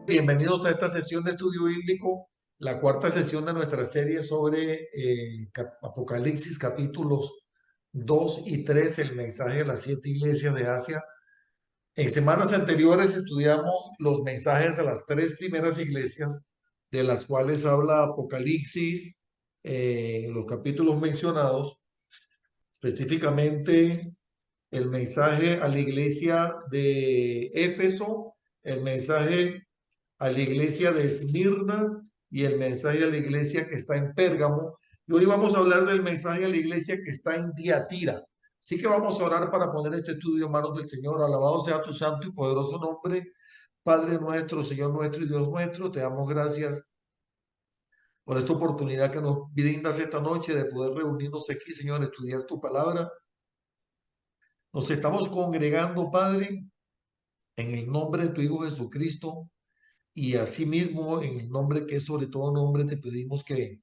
Bienvenidos a esta sesión de estudio bíblico, la cuarta sesión de nuestra serie sobre Apocalipsis capítulos 2 y 3, el mensaje de las 7 iglesias de Asia. En semanas anteriores estudiamos los mensajes a las 3 primeras iglesias, de las cuales habla Apocalipsis, en los capítulos mencionados, específicamente el mensaje a la iglesia de Éfeso, el mensaje a la iglesia de Esmirna y el mensaje a la iglesia que está en Pérgamo. Y hoy vamos a hablar del mensaje a la iglesia que está en Tiatira. Así que vamos a orar para poner este estudio en manos del Señor. Alabado sea tu santo y poderoso nombre, Padre nuestro, Señor nuestro y Dios nuestro. Te damos gracias por esta oportunidad que nos brindas esta noche de poder reunirnos aquí, Señor, estudiar tu palabra. Nos estamos congregando, Padre, en el nombre de tu Hijo Jesucristo. Y asimismo, en el nombre que es sobre todo nombre, te pedimos que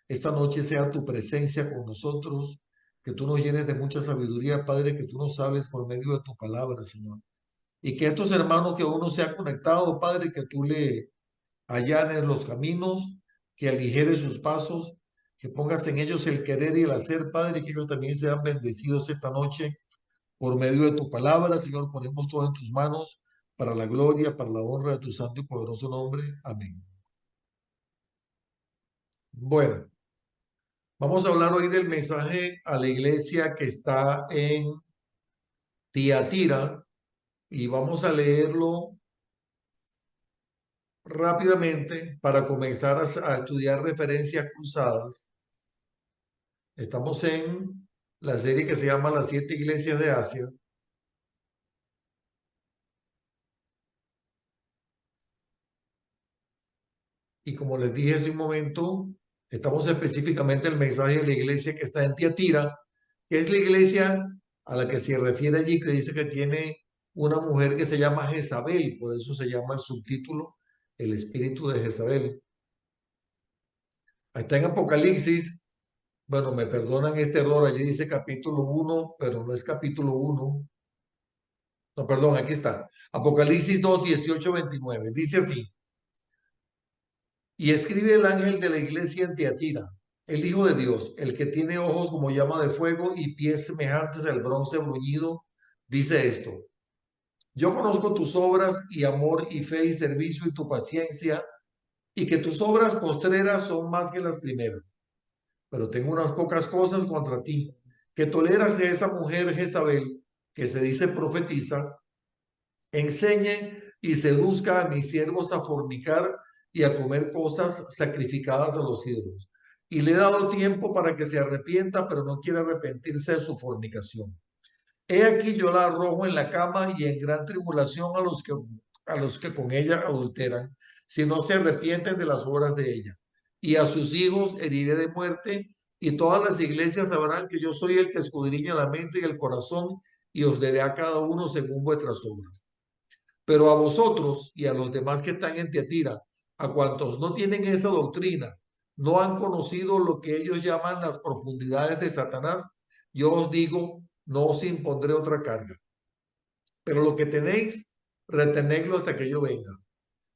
esta noche sea tu presencia con nosotros, que tú nos llenes de mucha sabiduría, Padre, que tú nos hables por medio de tu palabra, Señor. Y que estos hermanos que uno se ha conectado, Padre, que tú le allanes los caminos, que aligeres sus pasos, que pongas en ellos el querer y el hacer, Padre, que ellos también sean bendecidos esta noche por medio de tu palabra, Señor. Ponemos todo en tus manos para la gloria, para la honra de tu santo y poderoso nombre. Amén. Bueno, vamos a hablar hoy del mensaje a la iglesia que está en Tiatira y vamos a leerlo rápidamente para comenzar a estudiar referencias cruzadas. Estamos en la serie que se llama Las 7 iglesias de Asia. Y como les dije hace un momento, estamos específicamente en el mensaje de la iglesia que está en Tiatira, que es la iglesia a la que se refiere allí, que dice que tiene una mujer que se llama Jezabel, por eso se llama el subtítulo, el espíritu de Jezabel. Está en Apocalipsis, bueno, me perdonan este error, allí dice capítulo 1, pero no es capítulo 1. No, perdón, aquí está. Apocalipsis 2, 18, 29. Dice así. Y escribe el ángel de la iglesia en Tiatira, el Hijo de Dios, el que tiene ojos como llama de fuego y pies semejantes al bronce bruñido, dice esto. Yo conozco tus obras y amor y fe y servicio y tu paciencia, y que tus obras postreras son más que las primeras. Pero tengo unas pocas cosas contra ti, que toleras de esa mujer Jezabel, que se dice profetiza, enseñe y seduzca a mis siervos a fornicar y a comer cosas sacrificadas a los ídolos. Y le he dado tiempo para que se arrepienta, pero no quiere arrepentirse de su fornicación. He aquí yo la arrojo en la cama y en gran tribulación a los que con ella adulteran, si no se arrepienten de las obras de ella. Y a sus hijos heriré de muerte, y todas las iglesias sabrán que yo soy el que escudriña la mente y el corazón, y os daré a cada uno según vuestras obras. Pero a vosotros y a los demás que están en Tiatira, a cuantos no tienen esa doctrina, no han conocido lo que ellos llaman las profundidades de Satanás, yo os digo, no os impondré otra carga. Pero lo que tenéis, retenedlo hasta que yo venga.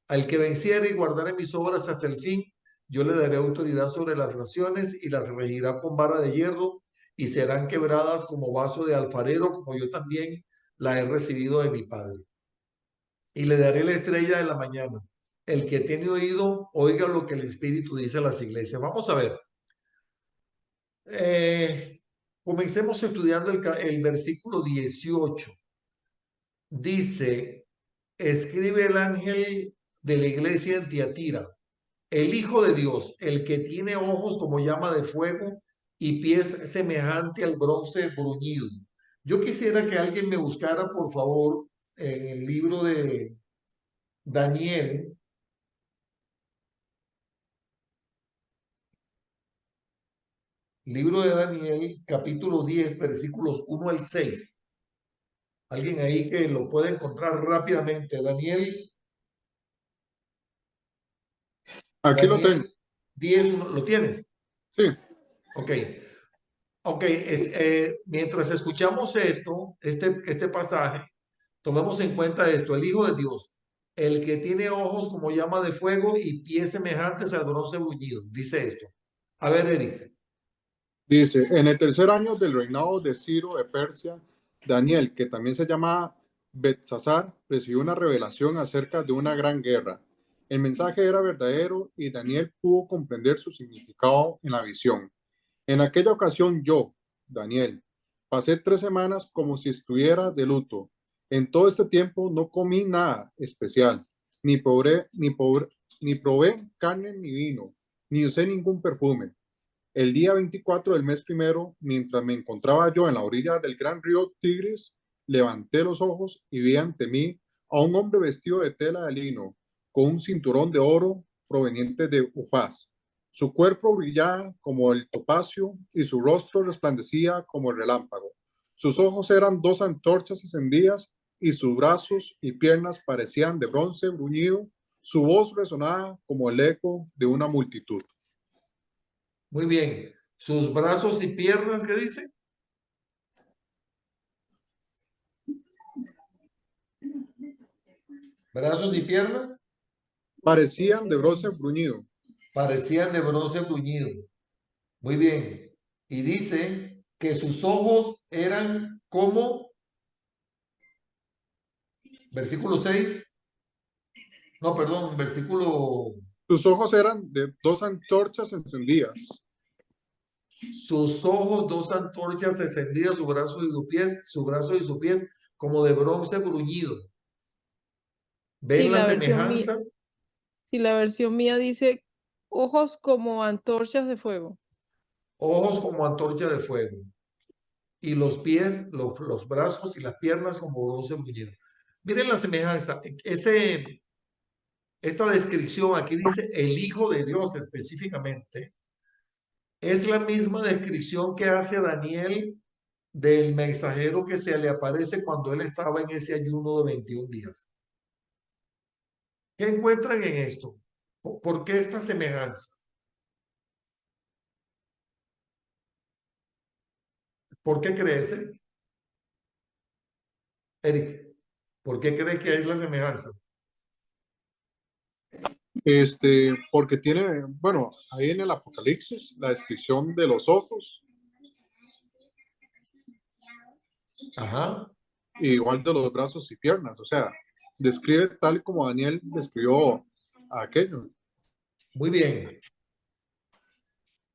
Al que venciere y guardare mis obras hasta el fin, yo le daré autoridad sobre las naciones y las regirá con vara de hierro y serán quebradas como vaso de alfarero, como yo también la he recibido de mi Padre. Y le daré la estrella de la mañana. El que tiene oído, oiga lo que el Espíritu dice a las iglesias. Vamos a ver. Comencemos estudiando el versículo 18. Dice, escribe el ángel de la iglesia en Tiatira, el Hijo de Dios, el que tiene ojos como llama de fuego y pies semejante al bronce bruñido. Yo quisiera que alguien me buscara, por favor, en el libro de Daniel, libro de Daniel, capítulo 10, versículos 1 al 6. Alguien ahí que lo puede encontrar rápidamente. Daniel, Aquí lo tengo. Daniel 10, ¿lo tienes? Sí. Ok. Ok, mientras escuchamos esto, este pasaje, tomemos en cuenta esto, el Hijo de Dios, el que tiene ojos como llama de fuego y pies semejantes al bronce bruñido. Dice esto. A ver, Eric. Dice, en el tercer año del reinado de Ciro de Persia, Daniel, que también se llama Belsasar, recibió una revelación acerca de una gran guerra. El mensaje era verdadero y Daniel pudo comprender su significado en la visión. En aquella ocasión yo, Daniel, pasé 3 semanas como si estuviera de luto. En todo este tiempo no comí nada especial, ni probé carne ni vino, ni usé ningún perfume. El día 24 del mes primero, mientras me encontraba yo en la orilla del gran río Tigris, levanté los ojos y vi ante mí a un hombre vestido de tela de lino, con un cinturón de oro proveniente de Ufaz. Su cuerpo brillaba como el topacio y su rostro resplandecía como el relámpago. Sus ojos eran 2 antorchas encendidas y sus brazos y piernas parecían de bronce bruñido. Su voz resonaba como el eco de una multitud. Muy bien. Sus brazos y piernas, ¿qué dice? Brazos y piernas Parecían de bronce bruñido. parecían de bronce bruñido. Muy bien. Y dice que sus ojos eran como, versículo 6. No, perdón, versículo. Sus ojos eran de 2 antorchas encendidas. Sus ojos, 2 antorchas encendidas, su brazo y sus pies, como de bronce bruñido. Sí, ¿Ven la semejanza? la versión mía dice ojos como antorchas de fuego. Ojos como antorcha de fuego. Y los pies, los brazos y las piernas como bronce bruñido. Miren la semejanza. Esta descripción aquí dice el Hijo de Dios específicamente. Es la misma descripción que hace Daniel del mensajero que se le aparece cuando él estaba en ese ayuno de 21 días. ¿Qué encuentran en esto? ¿Por qué esta semejanza? ¿Por qué crees, Eric? ¿Por qué crees que es la semejanza? Porque tiene, bueno, ahí en el Apocalipsis, la descripción de los ojos, Ajá, igual de los brazos y piernas, o sea, describe tal como Daniel describió a aquello. muy bien.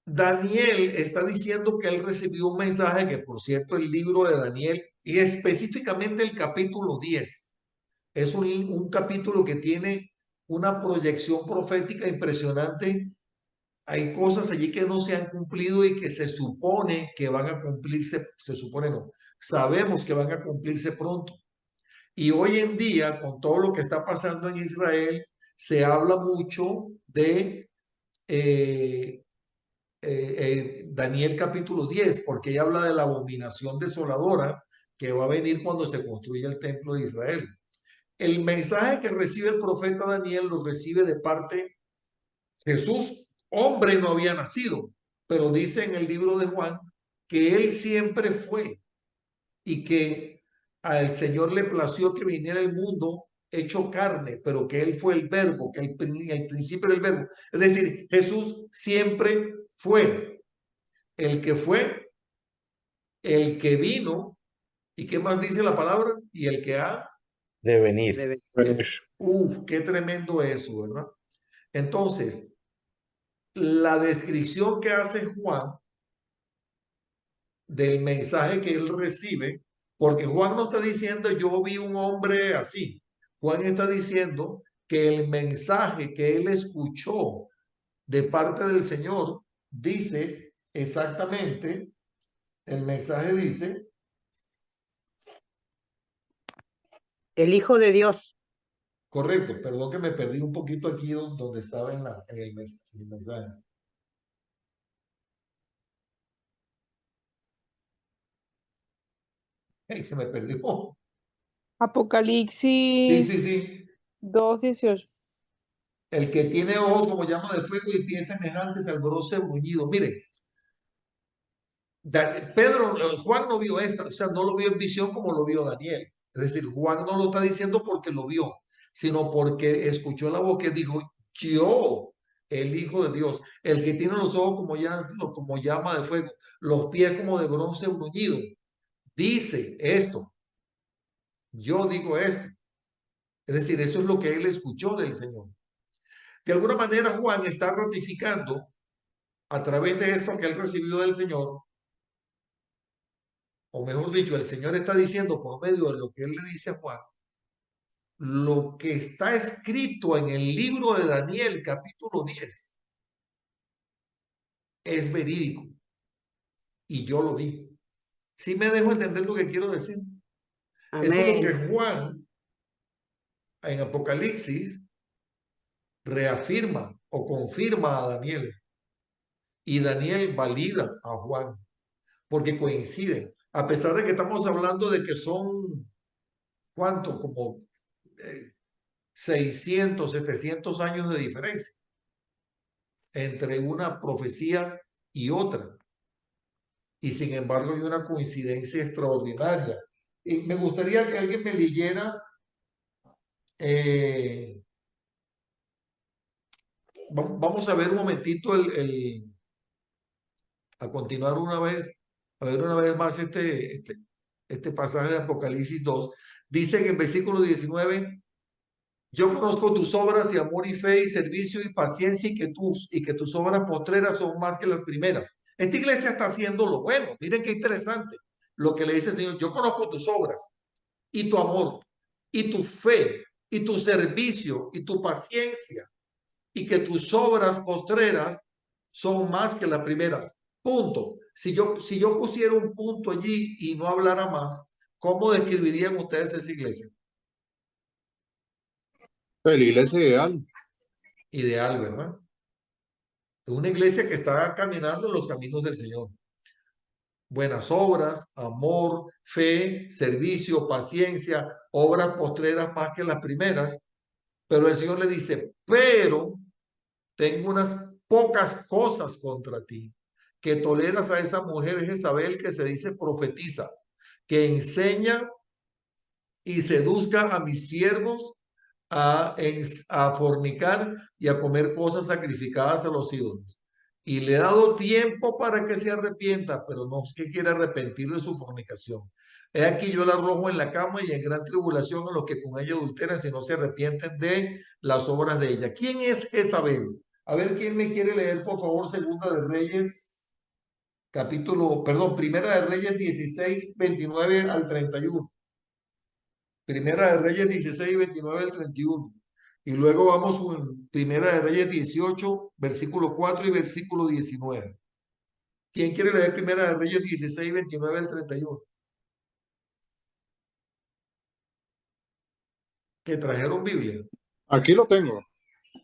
Daniel está diciendo que él recibió un mensaje que, por cierto, el libro de Daniel y específicamente el capítulo 10 es un capítulo que tiene una proyección profética impresionante. Hay cosas allí que no se han cumplido y que se supone que van a cumplirse, se supone no, sabemos que van a cumplirse pronto. Y hoy en día, con todo lo que está pasando en Israel, se habla mucho de eh, Daniel capítulo 10, porque ella habla de la abominación desoladora que va a venir cuando se construya el templo de Israel. El mensaje que recibe el profeta Daniel lo recibe de parte Jesús, hombre no había nacido, pero dice en el libro de Juan que él siempre fue y que al Señor le plació que viniera el mundo hecho carne, pero que él fue el verbo, que el principio del verbo. Es decir, Jesús siempre fue, el que vino, ¿y qué más dice la palabra? Y el que ha, De venir. qué tremendo eso, ¿verdad? Entonces, la descripción que hace Juan del mensaje que él recibe, porque Juan no está diciendo yo vi un hombre así. Juan está diciendo que el mensaje que él escuchó de parte del Señor dice exactamente, el mensaje dice, El Hijo de Dios. correcto, perdón que me perdí un poquito aquí donde estaba en el mensaje. Hey, se me perdió. Sí, Apocalipsis sí, sí. 2:18. El que tiene ojos como llama de fuego y pies semejantes al bronce bruñido. Miren, Pedro, Juan no vio esto, o sea, no lo vio en visión como lo vio Daniel. Es decir, Juan no lo está diciendo porque lo vio. sino porque escuchó la voz que dijo, yo, el Hijo de Dios, el que tiene los ojos como llama de fuego, los pies como de bronce bruñido, dice esto, yo digo esto. Es decir, eso es lo que él escuchó del Señor. De alguna manera, Juan está ratificando a través de eso que él recibió del Señor, o mejor dicho, el Señor está diciendo por medio de lo que él le dice a Juan, lo que está escrito en el libro de Daniel, capítulo 10, es verídico. Y yo lo digo. ¿Sí me dejo entender lo que quiero decir? Es como que Amén. Juan, en Apocalipsis, reafirma o confirma a Daniel. Y Daniel valida a Juan, porque coinciden. A pesar de que estamos hablando de que son, ¿cuánto? Como 600, 700 años de diferencia entre una profecía y otra. Y sin embargo hay una coincidencia extraordinaria. Y me gustaría que alguien me leyera, vamos a ver un momentito a continuar una vez, a ver una vez más este pasaje de Apocalipsis 2. Dice en el versículo 19, yo conozco tus obras y amor y fe y servicio y paciencia y que tus obras postreras son más que las primeras. Esta iglesia está haciendo lo bueno. Miren qué interesante lo que le dice el Señor. Yo conozco tus obras y tu amor y tu fe y tu servicio y tu paciencia y que tus obras postreras son más que las primeras. Punto. Si yo pusiera un punto allí y no hablara más, ¿cómo describirían ustedes esa iglesia? La iglesia ideal. Ideal, ¿verdad? Es una iglesia que está caminando en los caminos del Señor. Buenas obras, amor, fe, servicio, paciencia, obras postreras más que las primeras. Pero el Señor le dice, pero tengo unas pocas cosas contra ti, que toleras a esa mujer Jezabel que se dice profetiza, que enseña y seduzca a mis siervos a fornicar y a comer cosas sacrificadas a los ídolos. Y le he dado tiempo para que se arrepienta, pero no es que quiera arrepentir de su fornicación. He aquí yo la arrojo en la cama y en gran tribulación a los que con ella adulteran si no se arrepienten de las obras de ella. ¿Quién es Jezabel? A ver, ¿quién me quiere leer, por favor, Segunda de Reyes, Primera de Reyes 16, 29 al 31. Primera de Reyes 16, 29 al 31. Y luego vamos con Primera de Reyes 18, versículo 4 y versículo 19. ¿Quién quiere leer Primera de Reyes 16, 29 al 31? Que trajeron Biblia. Aquí lo tengo.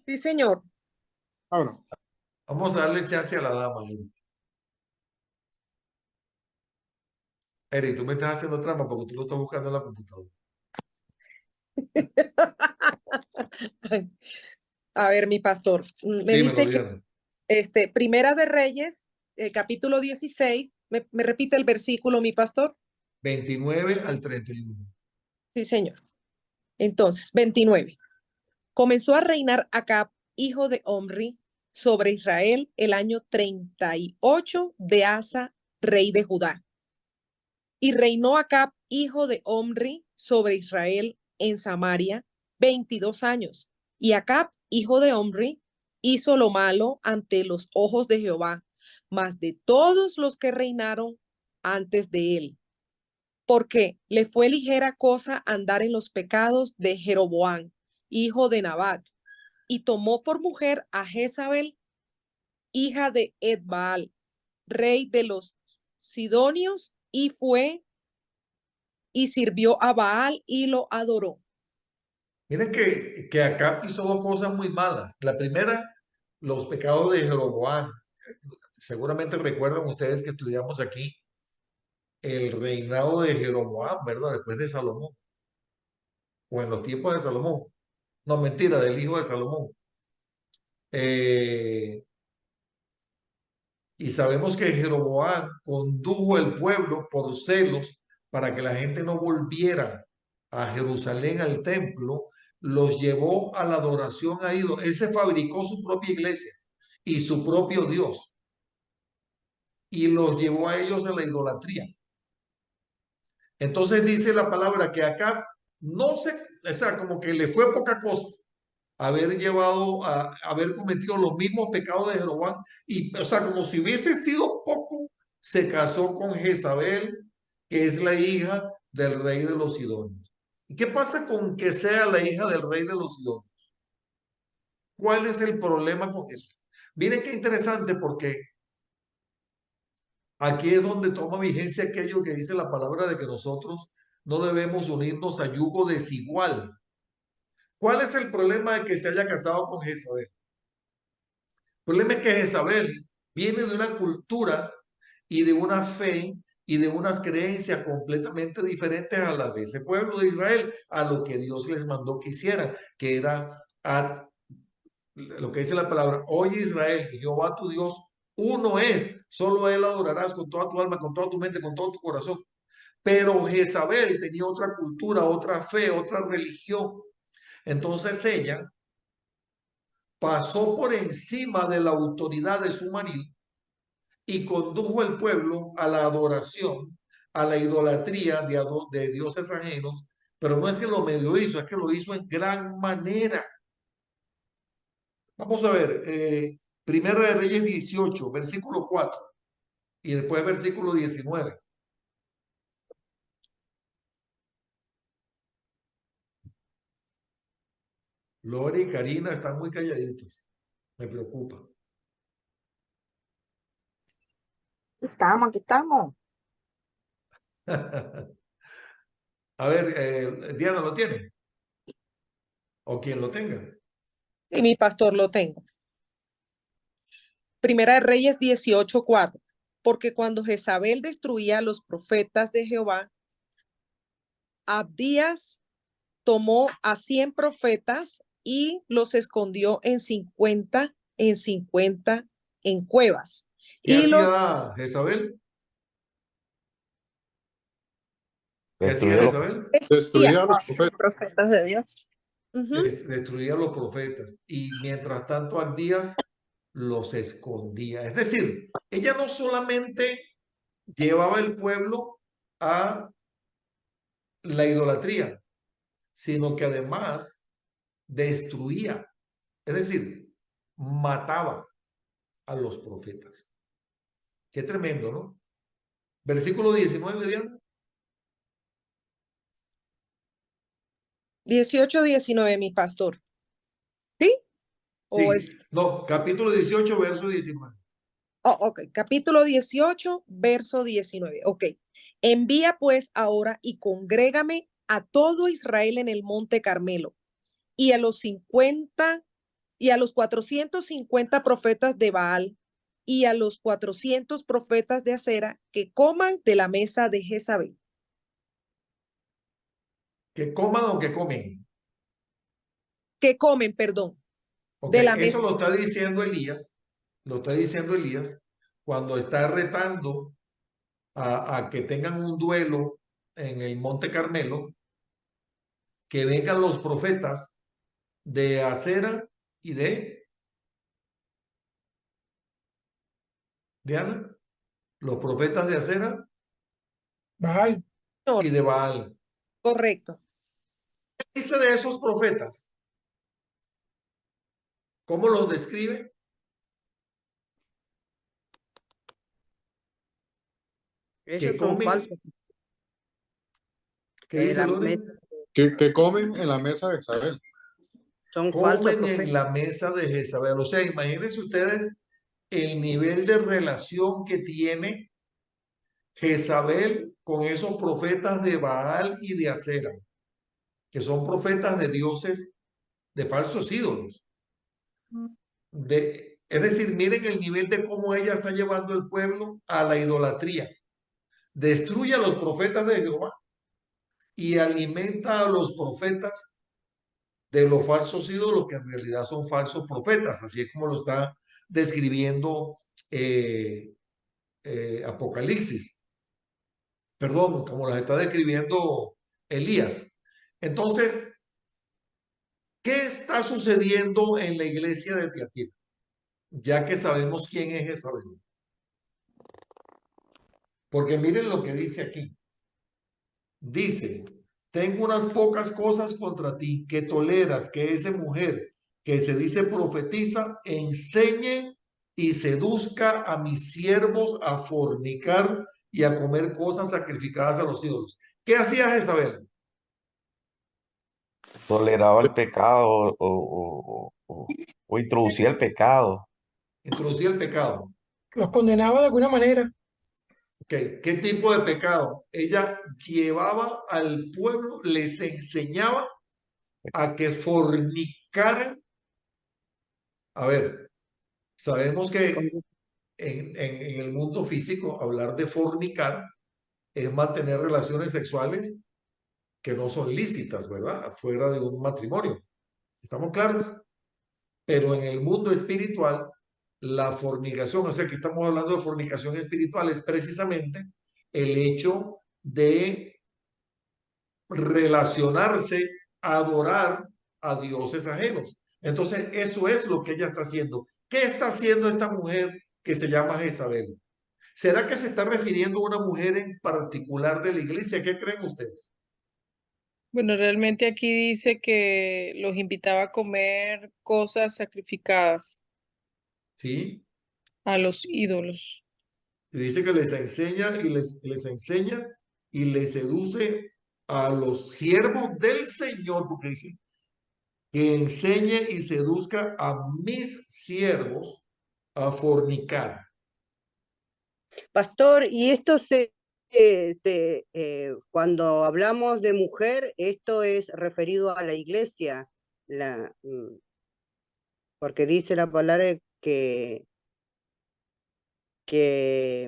Sí, señor. Ahora, Vamos a darle chance a la dama. Eri, tú me estás haciendo trampa porque tú lo estás buscando en la computadora. A ver, mi pastor, me Dímelo, dice Diana. que Primera de Reyes, capítulo 16, ¿me repite el versículo, mi pastor? 29 al 31. Sí, señor. Entonces, 29. Comenzó a reinar Acab, hijo de Omri, sobre Israel el año 38 de Asa, rey de Judá. Y reinó Acab, hijo de Omri, sobre Israel en Samaria 22 años. Y Acab, hijo de Omri, hizo lo malo ante los ojos de Jehová, más de todos los que reinaron antes de él. Porque le fue ligera cosa andar en los pecados de Jeroboam, hijo de Nabat, y tomó por mujer a Jezabel, hija de Edbaal, rey de los Sidonios, y fue y sirvió a Baal y lo adoró. Miren que acá hizo dos cosas muy malas. La primera, los pecados de Jeroboam. Seguramente recuerdan ustedes que estudiamos aquí el reinado de Jeroboam, ¿verdad? Después de Salomón, o en los tiempos de Salomón. No, mentira, del hijo de Salomón. Y sabemos que Jeroboam condujo el pueblo por celos para que la gente no volviera a Jerusalén, al templo, los llevó a la adoración a ídolos. Él se fabricó su propia iglesia y su propio Dios y los llevó a ellos a la idolatría. Entonces dice la palabra que acá no se, o sea, como que le fue poca cosa haber llevado a haber cometido los mismos pecados de Jeroboam y, o sea, como si hubiese sido poco, se casó con Jezabel, que es la hija del rey de los Sidonios. ¿Y qué pasa con que sea la hija del rey de los Sidonios? ¿Cuál es el problema con eso? Miren qué interesante, porque aquí es donde toma vigencia aquello que dice la palabra de que nosotros no debemos unirnos a yugo desigual. ¿Cuál es el problema de que se haya casado con Jezabel? El problema es que Jezabel viene de una cultura y de una fe y de unas creencias completamente diferentes a las de ese pueblo de Israel, a lo que Dios les mandó que hicieran, que era a lo que dice la palabra: oye Israel, que Jehová tu Dios uno es, solo él adorarás con toda tu alma, con toda tu mente, con todo tu corazón. Pero Jezabel tenía otra cultura, otra fe, otra religión. Entonces ella pasó por encima de la autoridad de su marido y condujo al pueblo a la adoración, a la idolatría de dioses ajenos, pero no es que lo medio hizo, es que lo hizo en gran manera. Vamos a ver, Primera de Reyes 18, versículo 4, y después versículo 19. Lore y Karina están muy calladitos, me preocupa. Aquí estamos. A ver, Diana, ¿lo tiene? O quien lo tenga. Y mi pastor lo tengo. Primera de Reyes 18:4. Porque cuando Jezabel destruía a los profetas de Jehová, Abdías tomó a 100 profetas y los escondió en 50 en cuevas. ¿Qué Y los hacía Jezabel? ¿Qué hacía Los Jezabel? destruía. destruía a los profetas. Profetas de Dios. Ujú. Destruía a los profetas y mientras tanto Abdías los escondía. Es decir, ella no solamente llevaba el pueblo a la idolatría, sino que además destruía, es decir, mataba a los profetas. Qué tremendo, ¿no? Versículo 19, Diana. 18:19, mi pastor. ¿Sí? ¿O es? Sí, no, capítulo 18, verso 19. Oh, ok, capítulo 18, verso 19. Ok. Envía pues ahora y congrégame a todo Israel en el monte Carmelo y a los 50 y a los 450 profetas de Baal y a los 400 profetas de Acera que coman de la mesa de Jezabel. Que coman o que comen. Que comen, perdón, Ok, de la eso mesa. lo está diciendo Elías, cuando está retando a que tengan un duelo en el Monte Carmelo, que vengan los profetas de Acera y de Diana, los profetas de Acera Baal. y de Baal. Correcto. ¿Qué dice de esos profetas? ¿Cómo los describe? Que Esos son comen. falsos. ¿Qué dice Lore? Que comen en la mesa de Jezabel. Son falsos Comen en profetas. la mesa de Jezabel. O sea, imagínense ustedes el nivel de relación que tiene Jezabel con esos profetas de Baal y de Acera, que son profetas de dioses, de falsos ídolos. Es decir, miren el nivel de cómo ella está llevando el pueblo a la idolatría. Destruye a los profetas de Jehová y alimenta a los profetas de los falsos ídolos, que en realidad son falsos profetas, así es como lo está describiendo Apocalipsis. Perdón, como las está describiendo Elías. Entonces, ¿Qué está sucediendo en la iglesia de Tiatira? Ya que sabemos quién es Jezabel. Porque miren lo que dice aquí. Dice, tengo unas pocas cosas contra ti, que toleras que esa mujer que se dice profetiza enseñe y seduzca a mis siervos a fornicar y a comer cosas sacrificadas a los ídolos. ¿Qué hacía Jezabel? Toleraba el pecado o introducía el pecado. Introducía el pecado. Los condenaba de alguna manera. Okay. ¿Qué tipo de pecado? Ella llevaba al pueblo, les enseñaba a que fornicaran. A ver, sabemos que en el mundo físico hablar de fornicar es mantener relaciones sexuales que no son lícitas, ¿verdad? Fuera de un matrimonio. ¿Estamos claros? Pero en el mundo espiritual, la fornicación, o sea, que estamos hablando de fornicación espiritual, es precisamente el hecho de relacionarse, adorar a dioses ajenos. Entonces, eso es lo que ella está haciendo. ¿Qué está haciendo esta mujer que se llama Jezabel? ¿Será que se está refiriendo a una mujer en particular de la iglesia? ¿Qué creen ustedes? Bueno, realmente aquí dice que los invitaba a comer cosas sacrificadas ¿Sí? a los ídolos. Y dice que les enseña y les enseña y les seduce a los siervos del Señor, porque dice que enseñe y seduzca a mis siervos a fornicar. Pastor, y esto cuando hablamos de mujer, esto es referido a la iglesia, porque dice la palabra que, que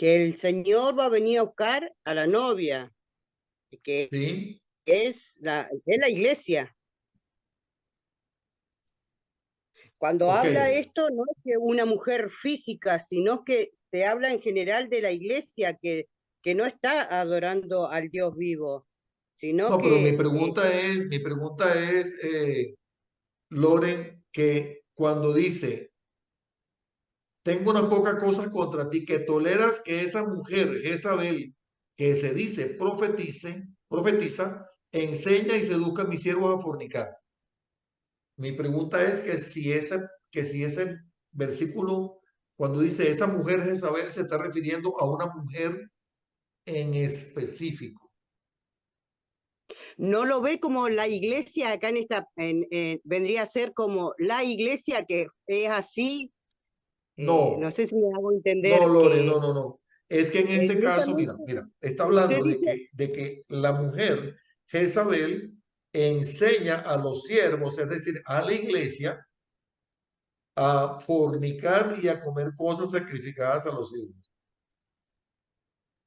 el Señor va a venir a buscar a la novia, que ¿Sí? es la iglesia. Cuando Ok. habla esto, no es que una mujer física, sino que se habla en general de la iglesia que no está adorando al Dios vivo, sino No, pero que mi pregunta es, Loren, que cuando dice, tengo unas pocas cosas contra ti, que toleras que esa mujer, Jezabel, que se dice profetiza, enseña y seduzca a mis siervos a fornicar. Mi pregunta es que si ese versículo, cuando dice esa mujer Jezabel, se está refiriendo a una mujer en específico. no lo ve como la iglesia acá vendría a ser como la iglesia que es así. No No, sé si me hago entender no, Lore, que no. Es que en este caso, directamente mira, está usted hablando dice, de que la mujer Jezabel enseña a los siervos, es decir, a la iglesia, a fornicar y a comer cosas sacrificadas a los ídolos.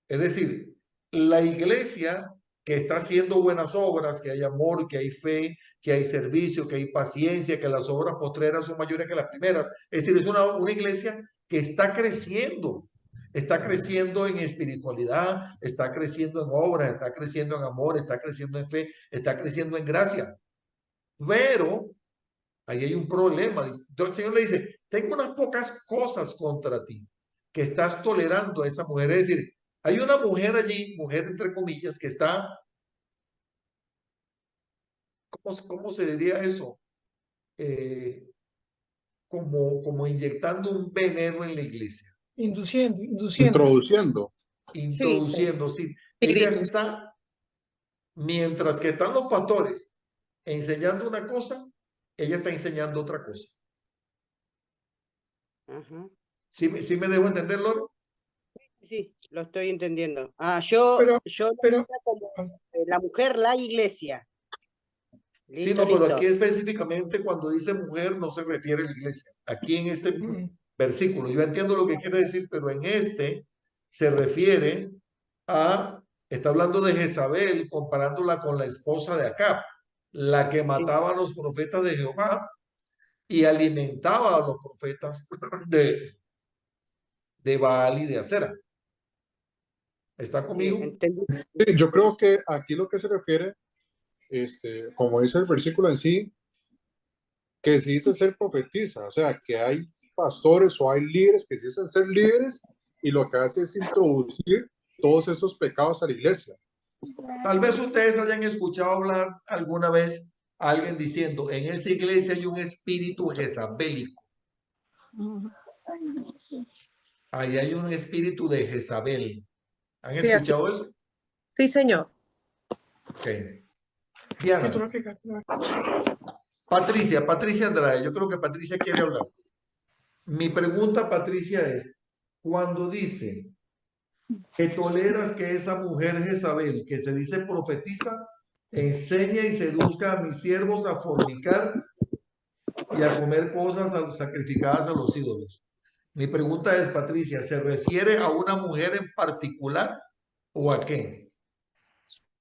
Es decir, la iglesia que está haciendo buenas obras, que hay amor, que hay fe, que hay servicio, que hay paciencia, que las obras postreras son mayores que las primeras. Es decir, es una iglesia que está creciendo en espiritualidad, está creciendo en obras, está creciendo en amor, está creciendo en fe, está creciendo en gracia. Pero ahí hay un problema. Entonces el Señor le dice, tengo unas pocas cosas contra ti, que estás tolerando a esa mujer. Es decir, hay una mujer allí, mujer entre comillas, que está, ¿cómo se diría eso? Como inyectando un veneno en la iglesia, Induciendo. Introduciendo. Sí, sí, introduciendo, sí. Ella espíritus. está, mientras que están los pastores enseñando una cosa, ella está enseñando otra cosa. ajá, ¿Sí me dejo entender, Loro? sí, lo estoy entendiendo. Pero, Yo lo pero, veía como la mujer, la iglesia. Sí, Listo, no, pero listo. aquí específicamente cuando dice mujer no se refiere a la iglesia. Aquí en este mm, versículo, yo entiendo lo que quiere decir, pero en este se refiere a, está hablando de Jezabel comparándola con la esposa de Acab, la que Sí. mataba a los profetas de Jehová y alimentaba a los profetas de Baal y de Acera. ¿Está Sí, conmigo? entendí. Sí, yo creo que aquí lo que se refiere, como dice el versículo en sí, que se dice ser profetisa, o sea, que hay pastores o hay líderes que se dicen ser líderes y lo que hace es introducir todos esos pecados a la iglesia. Tal vez ustedes hayan escuchado hablar alguna vez a alguien diciendo, en esa iglesia hay un espíritu jezabélico. Ahí hay un espíritu de Jezabel. ¿Han Sí, así. escuchado eso? Sí, señor. Ok. Sí, tú Diana. lo explicaste. Patricia Andrade, yo creo que Patricia quiere hablar. Mi pregunta, Patricia, es, cuando dice que toleras que esa mujer Jezabel, que se dice profetiza, enseña y seduzca a mis siervos a fornicar y a comer cosas sacrificadas a los ídolos. Mi pregunta es, Patricia, ¿se refiere a una mujer en particular o a qué?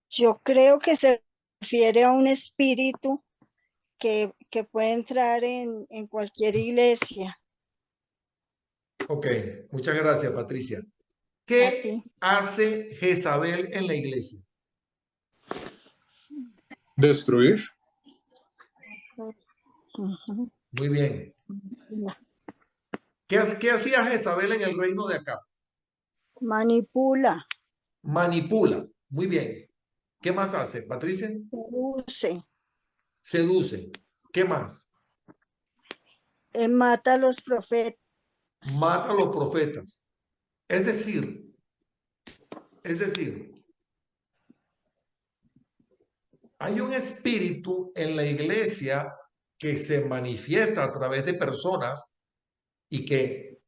Yo creo que se refiere a un espíritu que puede entrar en cualquier iglesia. Ok, muchas gracias, Patricia. A ¿Qué ti. hace Jezabel en la iglesia? Destruir. Ujú. Muy bien. ¿Qué hacía Jezabel en el reino de acá? Manipula, Manipula. Muy bien. ¿Qué más hace, Patricia? seduce, Seduce. ¿Qué más? mata a los profetas. Mata a los profetas. Es decir, hay un espíritu en la iglesia que se manifiesta a través de personas y que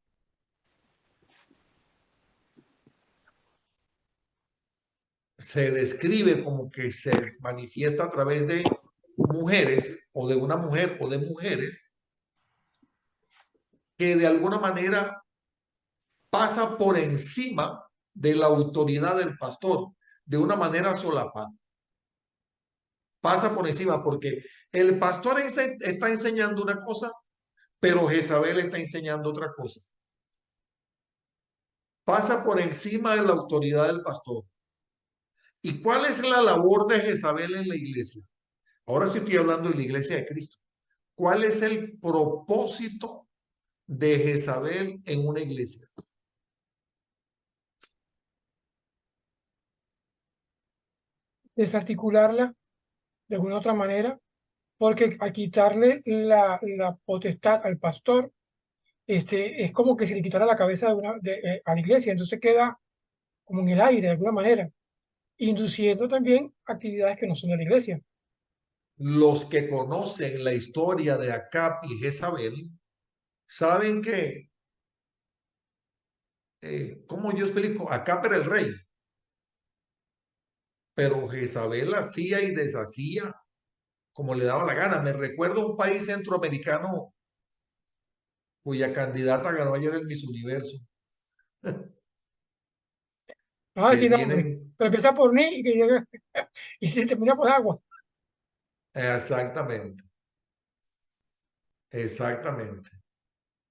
se describe como que se manifiesta a través de mujeres o de una mujer o de mujeres que de alguna manera pasa por encima de la autoridad del pastor de una manera solapada. Pasa por encima porque el pastor está enseñando una cosa, pero Jezabel está enseñando otra cosa. Pasa por encima de la autoridad del pastor. ¿Y cuál es la labor de Jezabel en la iglesia? Ahora sí estoy hablando de la iglesia de Cristo. ¿Cuál es el propósito de Jezabel en una iglesia? Desarticularla de alguna otra manera, porque al quitarle la potestad al pastor, es como que se le quitara la cabeza a la iglesia, entonces queda como en el aire de alguna manera, induciendo también actividades que no son de la iglesia. Los que conocen la historia de Acab y Jezabel saben que, ¿cómo yo explico? Acab era el rey, pero Jezabel hacía y deshacía como le daba la gana. Me recuerdo un país centroamericano cuya candidata ganó ayer el Miss Universo, No voy a que decir nombre, tienen pero empieza por ni y, que llega, y se termina por agua. exactamente, exactamente,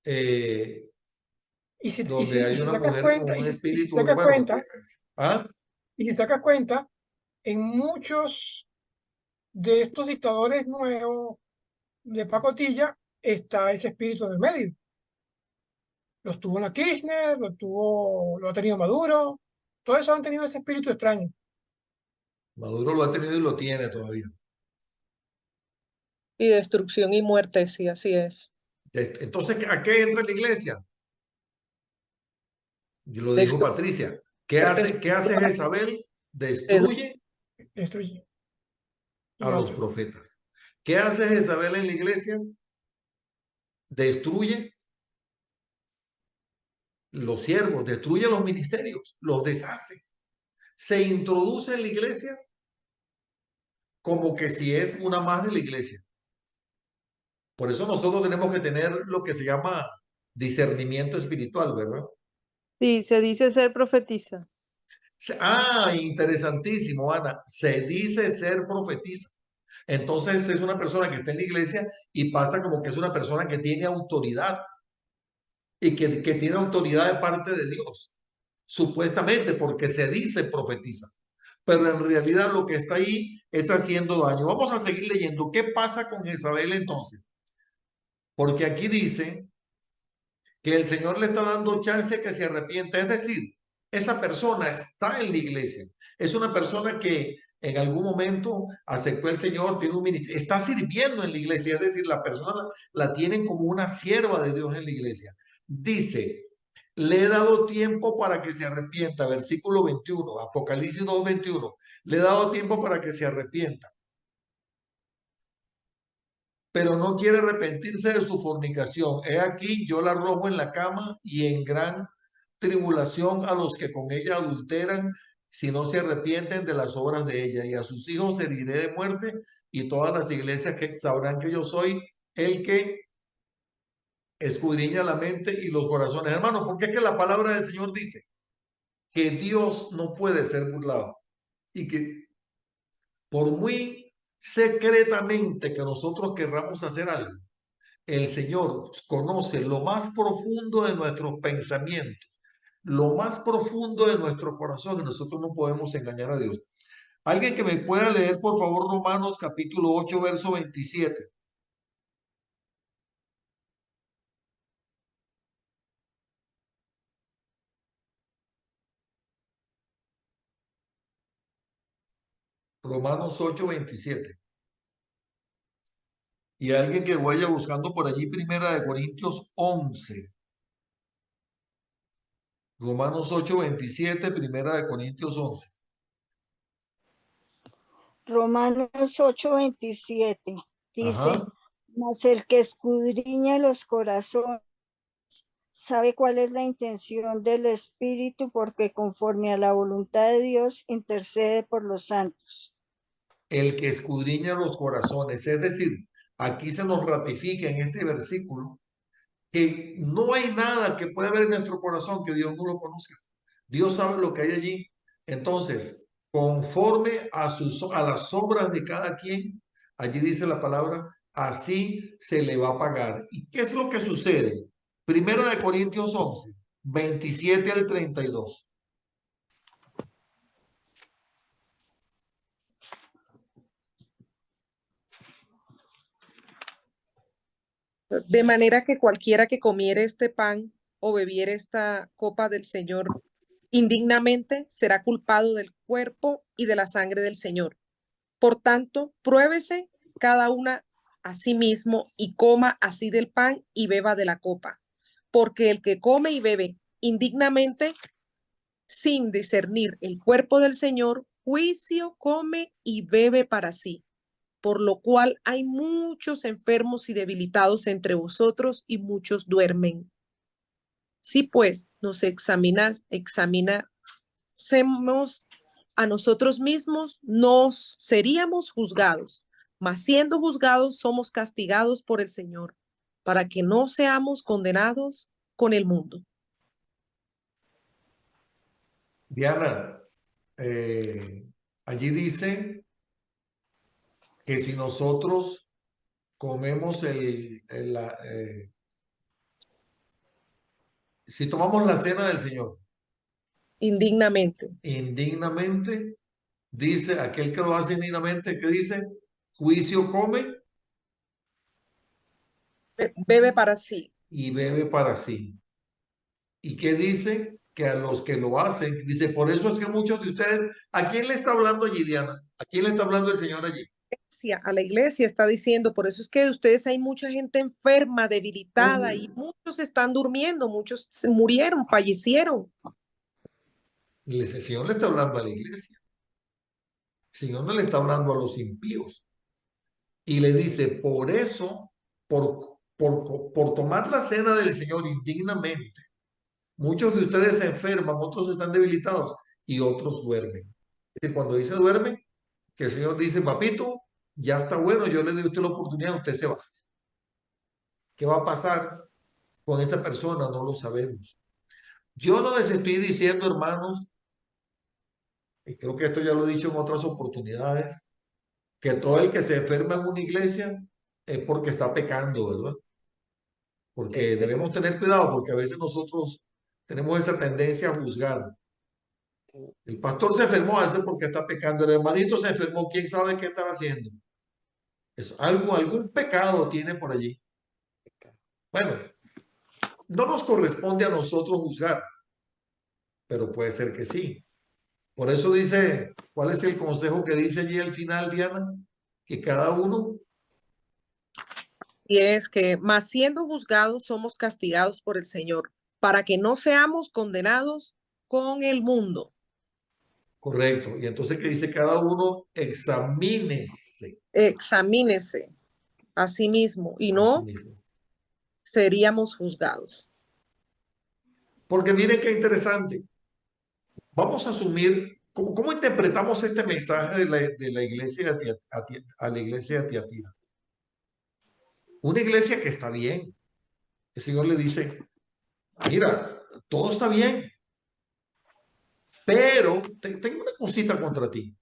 eh, Y si, y donde si, y hay si una sacas mujer con cuenta, un y si espíritu, sacas bueno, cuenta, ¿ah? y si sacas cuenta, en muchos de estos dictadores nuevos de pacotilla está ese espíritu en el medio. Los tuvo la Kirchner, lo ha tenido Maduro, todos esos han tenido ese espíritu extraño. Maduro lo ha tenido y lo tiene todavía. Y destrucción y muerte, sí, así es. Entonces, ¿a qué entra la iglesia? Yo lo dijo Destruye, Patricia. ¿Qué hace Jezabel? Destruye Destruye. Y a los mata. profetas. ¿Qué hace Jezabel en la iglesia? Destruye los siervos, destruye los ministerios, los deshace. Se introduce en la iglesia como que si es una más de la iglesia. Por eso nosotros tenemos que tener lo que se llama discernimiento espiritual, ¿verdad? Sí, se dice ser profetiza. Interesantísimo, Ana. Se dice ser profetisa. Entonces es una persona que está en la iglesia y pasa como que es una persona que tiene autoridad y que tiene autoridad de parte de Dios. supuestamente, porque se dice profetiza, pero en realidad lo que está ahí es haciendo daño. Vamos a seguir leyendo. ¿Qué pasa con Jezabel entonces? Porque aquí dice que el Señor le está dando chance que se arrepienta. Es decir, esa persona está en la iglesia. Es una persona que en algún momento aceptó al Señor, tiene un ministerio, está sirviendo en la iglesia. Es decir, la persona la tienen como una sierva de Dios en la iglesia. Dice, le he dado tiempo para que se arrepienta. Versículo 21, Apocalipsis 2:21. Le he dado tiempo para que se arrepienta, pero no quiere arrepentirse de su fornicación. He aquí, yo la arrojo en la cama y en gran tribulación a los que con ella adulteran, si no se arrepienten de las obras de ella. Y a sus hijos heriré de muerte, y todas las iglesias que sabrán que yo soy el que escudriña la mente y los corazones. Hermano, porque es que la palabra del Señor dice que Dios no puede ser burlado y que por muy secretamente que nosotros querramos hacer algo, el Señor conoce lo más profundo de nuestros pensamientos, lo más profundo de nuestro corazón, y nosotros no podemos engañar a Dios. Alguien que me pueda leer, por favor, Romanos capítulo 8, verso 27. Romanos 8, 27. Y alguien que vaya buscando por allí, Primera de Corintios 11. Romanos 8, 27, Primera de Corintios 11. Romanos 8:27 dice, Ajá. mas el que escudriña los corazones sabe cuál es la intención del Espíritu, porque conforme a la voluntad de Dios intercede por los santos. El que escudriña los corazones. Es decir, aquí se nos ratifica en este versículo que no hay nada que pueda haber en nuestro corazón que Dios no lo conozca. Dios sabe lo que hay allí. Entonces, conforme a las obras de cada quien, allí dice la palabra, así se le va a pagar. ¿Y qué es lo que sucede? Primera de Corintios 11, 27 al 32. De manera que cualquiera que comiere este pan o bebiere esta copa del Señor indignamente será culpado del cuerpo y de la sangre del Señor. Por tanto, pruébese cada una a sí mismo y coma así del pan y beba de la copa. Porque el que come y bebe indignamente, sin discernir el cuerpo del Señor, juicio come y bebe para sí. Por lo cual hay muchos enfermos y debilitados entre vosotros y muchos duermen. Si pues nos examinásemos a nosotros mismos, nos seríamos juzgados, mas siendo juzgados somos castigados por el Señor, para que no seamos condenados con el mundo. Diana, allí dice que si nosotros comemos si tomamos la cena del Señor Indignamente. indignamente, dice aquel que lo hace indignamente, que dice, juicio come Bebe para sí. y bebe para sí. ¿Y qué dice? Que a los que lo hacen, dice, por eso es que muchos de ustedes, ¿a quién le está hablando allí, Diana? ¿A quién le está hablando el Señor allí? A la iglesia está diciendo, por eso es que de ustedes hay mucha gente enferma, debilitada, y muchos están durmiendo, muchos se murieron, fallecieron. El Señor le está hablando a la iglesia. El Señor no le está hablando a los impíos. Y le dice, por eso, por tomar la cena del Señor indignamente, muchos de ustedes se enferman, otros están debilitados y otros duermen. Es decir, cuando dice duermen, que el Señor dice, papito, ya está bueno, yo le doy a usted la oportunidad, usted se va. ¿Qué va a pasar con esa persona? No lo sabemos. Yo no les estoy diciendo, hermanos, y creo que esto ya lo he dicho en otras oportunidades, que todo el que se enferma en una iglesia es porque está pecando, ¿verdad? Porque debemos tener cuidado, porque a veces nosotros tenemos esa tendencia a juzgar. El pastor se enfermó, hace porque está pecando. El hermanito se enfermó, quién sabe qué estaba haciendo. Es algún pecado tiene por allí. Bueno, no nos corresponde a nosotros juzgar, pero puede ser que sí. Por eso dice, ¿cuál es el consejo que dice allí al final, Diana? Que cada uno, Y es que, más siendo juzgados, somos castigados por el Señor, para que no seamos condenados con el mundo. correcto. Y entonces que dice cada uno, examínese Examínese a sí mismo y a sí no mismo. seríamos juzgados. Porque miren qué interesante. Vamos a asumir, ¿cómo interpretamos este mensaje de la iglesia a la iglesia de Tiatira? Una iglesia que está bien. El Señor le dice, mira, todo está bien, pero tengo una cosita contra ti.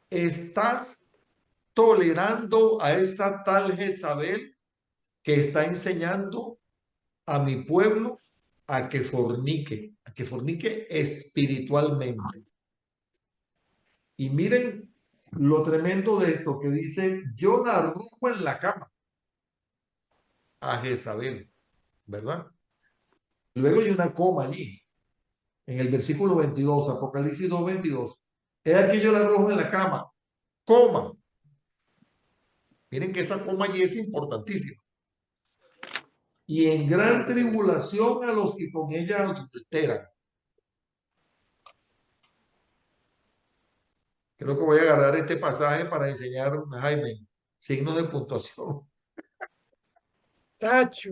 Estás tolerando a esa tal Jezabel que está enseñando a mi pueblo a que fornique espiritualmente. Y miren lo tremendo de esto que dice, yo la arrojo en la cama a Jezabel, ¿verdad? Luego hay una coma allí, en el versículo 22, Apocalipsis 2:22. He aquí yo la arrojo en la cama, coma. Miren que esa coma allí es importantísima. Y en gran tribulación a los que con ella adulteran. Creo que voy a agarrar este pasaje para enseñar a Jaime signos de puntuación. Tacho.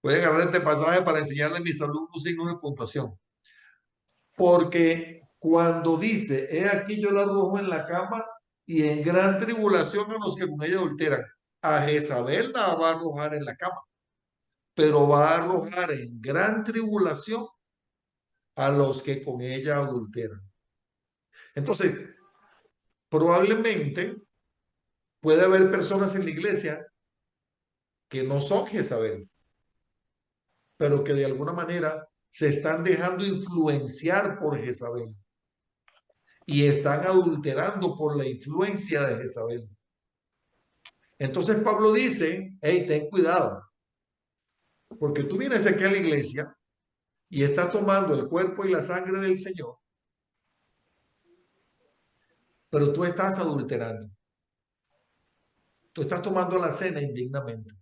Voy a agarrar este pasaje para enseñarle a mis alumnos signos de puntuación. Porque cuando dice, he aquí yo la arrojo en la cama y en gran tribulación a los que con ella adulteran, a Jezabel la va a arrojar en la cama, pero va a arrojar en gran tribulación a los que con ella adulteran. Entonces, probablemente puede haber personas en la iglesia que no son Jezabel, pero que de alguna manera se están dejando influenciar por Jezabel y están adulterando por la influencia de Jezabel. Entonces Pablo dice, hey, ten cuidado, porque tú vienes aquí a la iglesia y estás tomando el cuerpo y la sangre del Señor, pero tú estás adulterando. Tú estás tomando la cena indignamente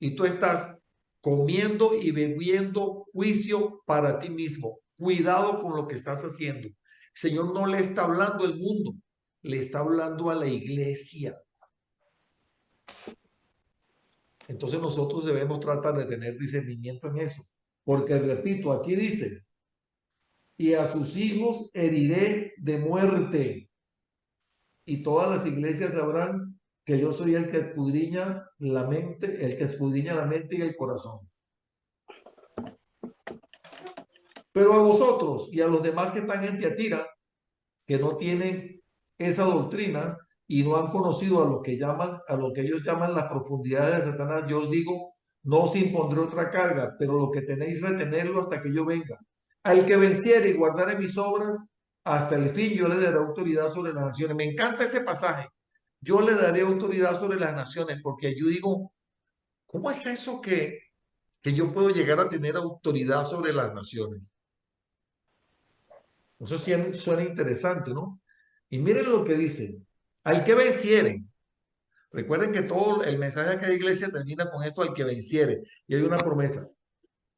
y tú estás comiendo y bebiendo juicio para ti mismo. Cuidado con lo que estás haciendo. El Señor no le está hablando al mundo, le está hablando a la iglesia. Entonces nosotros debemos tratar de tener discernimiento en eso. Porque repito, aquí dice, y a sus hijos heriré de muerte. Y todas las iglesias sabrán que yo soy el que escudriña la mente, el que escudriña la mente y el corazón. Pero a vosotros y a los demás que están en Tiatira, que no tienen esa doctrina y no han conocido a lo que ellos llaman las profundidades de Satanás, yo os digo, no os impondré otra carga, pero lo que tenéis retenerlo hasta que yo venga. Al que venciere y guardare mis obras, hasta el fin yo le daré autoridad sobre las naciones. Me encanta ese pasaje. Yo le daré autoridad sobre las naciones, porque yo digo, ¿cómo es eso que yo puedo llegar a tener autoridad sobre las naciones? Eso sí suena interesante, ¿no? Y miren lo que dice, al que venciere. Recuerden que todo el mensaje de cada iglesia termina con esto, al que venciere. Y hay una promesa.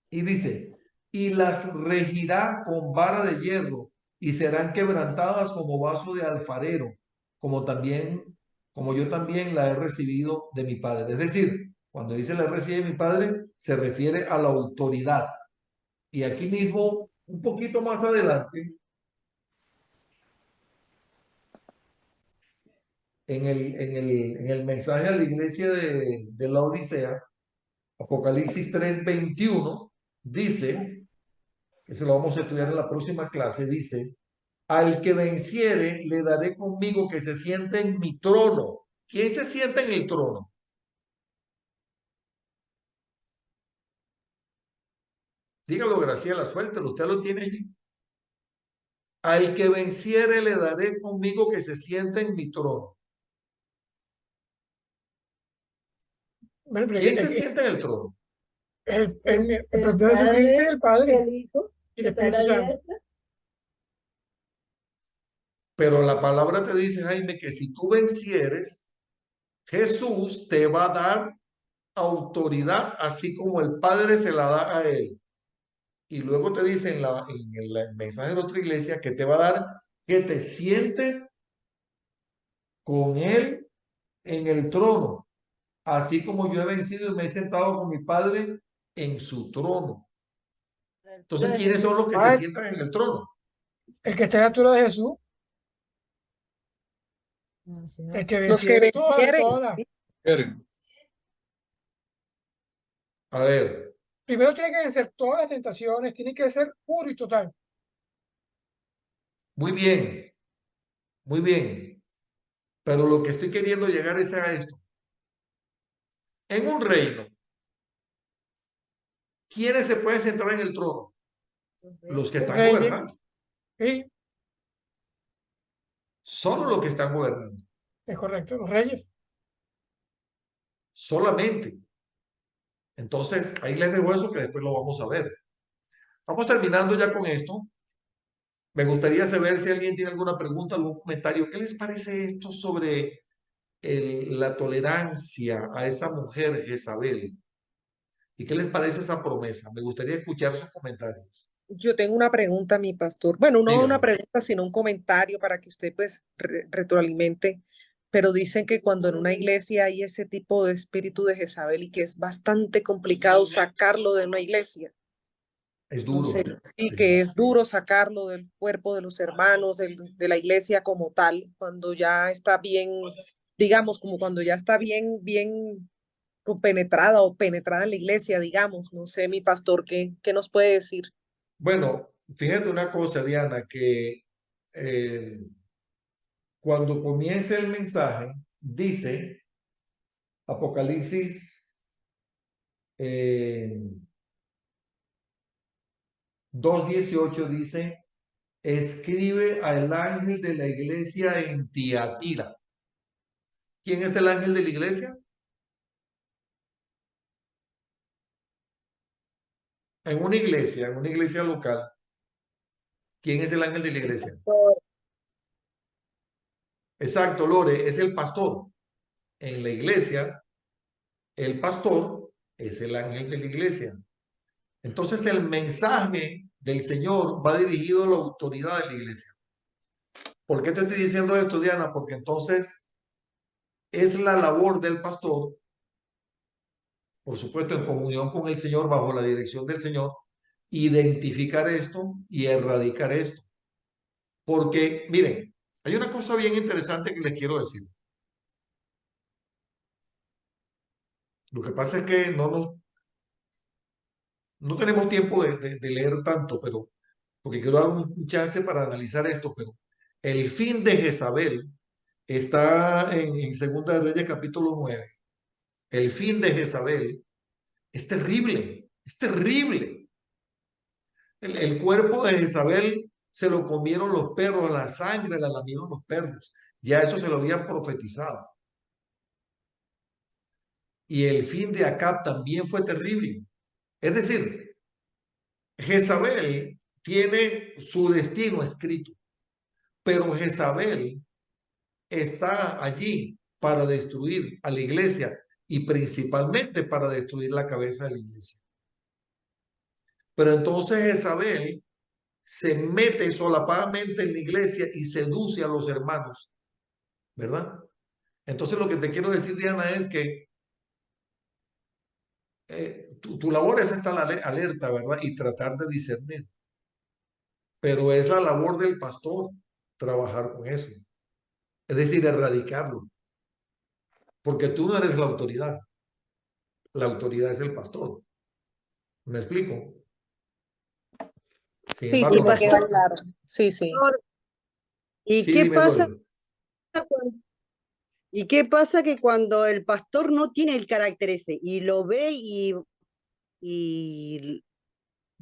Y dice, y las regirá con vara de hierro y serán quebrantadas como vaso de alfarero, como yo también la he recibido de mi Padre. Es decir, cuando dice la he recibido de mi Padre, se refiere a la autoridad. Y aquí mismo, un poquito más adelante, en el mensaje a la iglesia de la Odisea, Apocalipsis 3:21, dice, que se lo vamos a estudiar en la próxima clase, dice, al que venciere le daré conmigo que se siente en mi trono. ¿Quién se sienta en el trono? Dígalo, Graciela, suéltelo, usted lo tiene allí. Al que venciere le daré conmigo que se siente en mi trono. Bueno, pero ¿Quién se sienta en el trono? el propio Jesucristo y el Padre y el Espíritu Santo. Pero la palabra te dice, Jaime, que si tú vencieres, Jesús te va a dar autoridad, así como el Padre se la da a él. Y luego te dice en el mensaje de otra iglesia que te va a dar que te sientes con él en el trono, así como yo he vencido y me he sentado con mi Padre en su trono. Entonces, ¿quiénes son los que se sientan en el trono? El que está a la altura de Jesús, el que Los que venciere todas, vencieren. todas. Quieren. A ver, Primero tiene que vencer todas las tentaciones, tiene que ser puro y total. muy bien, muy bien. Pero lo que estoy queriendo llegar es a esto. En un reino, ¿quiénes se pueden sentar en el trono? Los que están Reyes, gobernando. sí, Solo los que están gobernando. es correcto, los reyes. Solamente. Entonces, ahí les dejo eso que después lo vamos a ver. Vamos terminando ya con esto. Me gustaría saber si alguien tiene alguna pregunta, algún comentario. ¿Qué les parece esto sobre la tolerancia a esa mujer Jezabel? ¿Y qué les parece esa promesa? Me gustaría escuchar sus comentarios. Yo tengo una pregunta, mi pastor. Bueno, no una Dígame. pregunta, sino un comentario para que usted pues retroalimente. Pero dicen que cuando en una iglesia hay ese tipo de espíritu de Jezabel y que es bastante complicado sacarlo de una iglesia. Es No sé, duro. sí, Es que duro. es duro sacarlo del cuerpo de los hermanos, de la iglesia como tal, cuando ya está bien, digamos, como cuando ya está bien penetrada o penetrada en la iglesia, digamos. No sé, mi pastor, ¿qué nos puede decir? Bueno, fíjate una cosa, Diana, que cuando comienza el mensaje, dice Apocalipsis 2:18, dice, escribe al ángel de la iglesia en Tiatira. ¿Quién es el ángel de la iglesia? En una iglesia local. ¿Quién es el ángel de la iglesia? Exacto, Lore, es el pastor. En la iglesia, el pastor es el ángel de la iglesia. Entonces el mensaje del Señor va dirigido a la autoridad de la iglesia. ¿Por qué te estoy diciendo esto, Diana? Porque entonces es la labor del pastor, por supuesto en comunión con el Señor, bajo la dirección del Señor, identificar esto y erradicar esto. Porque, miren, hay una cosa bien interesante que les quiero decir. Lo que pasa es que no tenemos tiempo de leer tanto, pero porque quiero dar un chance para analizar esto, pero el fin de Jezabel está en Segunda de Reyes capítulo 9. El fin de Jezabel es terrible, es terrible. El cuerpo de Jezabel se lo comieron los perros, la sangre la lamieron los perros. Ya eso se lo habían profetizado. Y el fin de Acab también fue terrible. Es decir, Jezabel tiene su destino escrito, pero Jezabel está allí para destruir a la iglesia y principalmente para destruir la cabeza de la iglesia. Pero entonces Jezabel se mete solapadamente en la iglesia y seduce a los hermanos, ¿verdad? Entonces lo que te quiero decir, Diana, es que tu labor es estar alerta, ¿verdad? Y tratar de discernir. Pero es la labor del pastor trabajar con eso. Es decir, erradicarlo. Porque tú no eres la autoridad. La autoridad es el pastor. ¿Me explico? Sin Sí, embargo, sí, me queda nosotros... claro. Sí, sí. ¿Y Sí, qué dime, pasa Lore. ¿Y qué pasa que cuando el pastor no tiene el carácter ese y lo ve y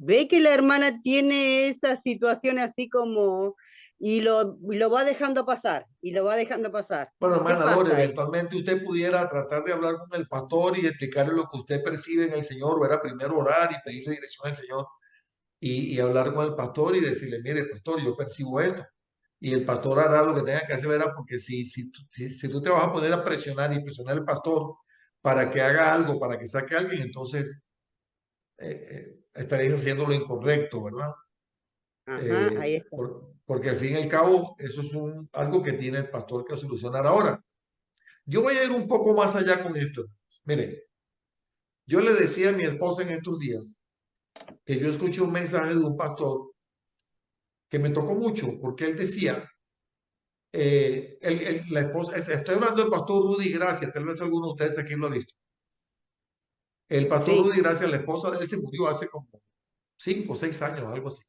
ve que la hermana tiene esa situación así como, y lo va dejando pasar, y lo va dejando pasar. Bueno, ¿Qué hermana Lore, pasa ahí? eventualmente usted pudiera tratar de hablar con el pastor y explicarle lo que usted percibe en el Señor, ¿verdad? Primero orar y pedirle dirección al Señor y hablar con el pastor y decirle, mire, pastor, yo percibo esto. Y el pastor hará lo que tenga que hacer, ¿verdad? Porque si tú te vas a poner a presionar y presionar al pastor para que haga algo, para que saque a alguien, entonces estaréis haciendo lo incorrecto, ¿verdad? Ajá, ahí está. Porque al fin y al cabo, eso es algo que tiene el pastor que solucionar ahora. Yo voy a ir un poco más allá con esto. Mire, yo le decía a mi esposa en estos días que yo escuché un mensaje de un pastor que me tocó mucho porque él decía, la esposa, estoy hablando del pastor Rudy Gracia, tal vez alguno de ustedes aquí lo ha visto. El pastor Sí, Rudy Gracia, la esposa de él se murió hace como 5 o 6 años, algo así.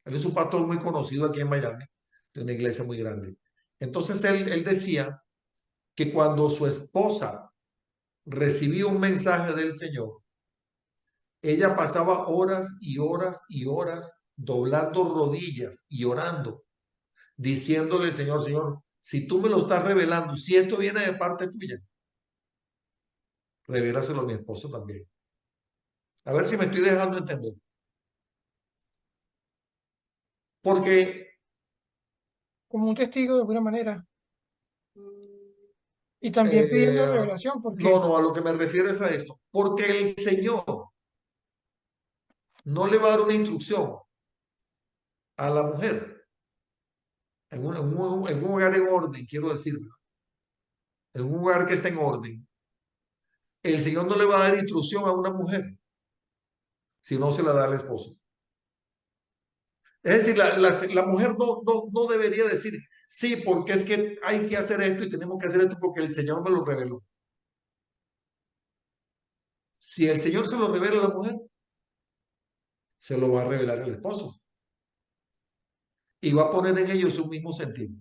Él es un pastor muy conocido aquí en Miami, de una iglesia muy grande. Entonces él decía que cuando su esposa recibía un mensaje del Señor, ella pasaba horas y horas y horas doblando rodillas y orando, diciéndole al Señor, Señor, si tú me lo estás revelando, si esto viene de parte tuya, revélaselo a mi esposo también. A ver si me estoy dejando entender. Porque, como un testigo de alguna manera. Y también pidiendo revelación, porque no, a lo que me refiero es a esto. Porque el Señor no le va a dar una instrucción a la mujer en un hogar en orden, quiero decir, en un hogar que está en orden. El Señor no le va a dar instrucción a una mujer si no se la da al esposo. Es decir, la mujer no debería decir, sí, porque es que hay que hacer esto y tenemos que hacer esto porque el Señor me lo reveló. Si el Señor se lo revela a la mujer, se lo va a revelar al esposo y va a poner en ellos un mismo sentido.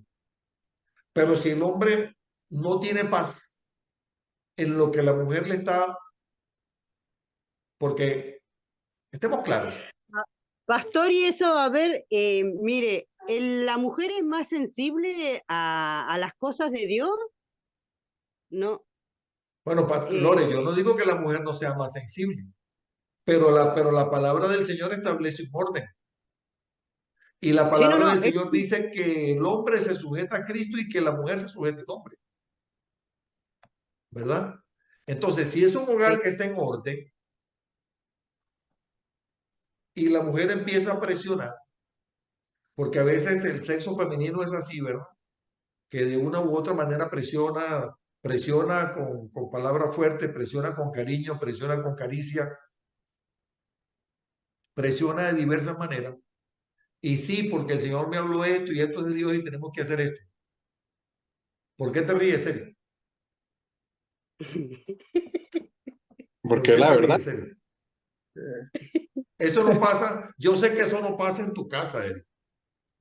Pero si el hombre no tiene paz en lo que la mujer le está, porque estemos claros, pastor, y eso, a ver, mire, ¿la mujer es más sensible a las cosas de Dios? No, bueno, Lore, yo no digo que la mujer no sea más sensible, pero la palabra del Señor establece un orden. Y la sí, no, palabra no, del Señor dice que el hombre se sujeta a Cristo y que la mujer se sujeta al hombre, ¿verdad? Entonces, si es un hogar sí, que está en orden y la mujer empieza a presionar, porque a veces el sexo femenino es así, ¿verdad? Que de una u otra manera presiona con palabras fuertes, presiona con cariño, presiona con caricia, presiona de diversas maneras. Y sí, porque el Señor me habló esto y esto es de Dios y tenemos que hacer esto. ¿Por qué te ríes, Eric? ¿Por Porque qué la te verdad, ríes, Eric? Eso no pasa, yo sé que eso no pasa en tu casa, Eric.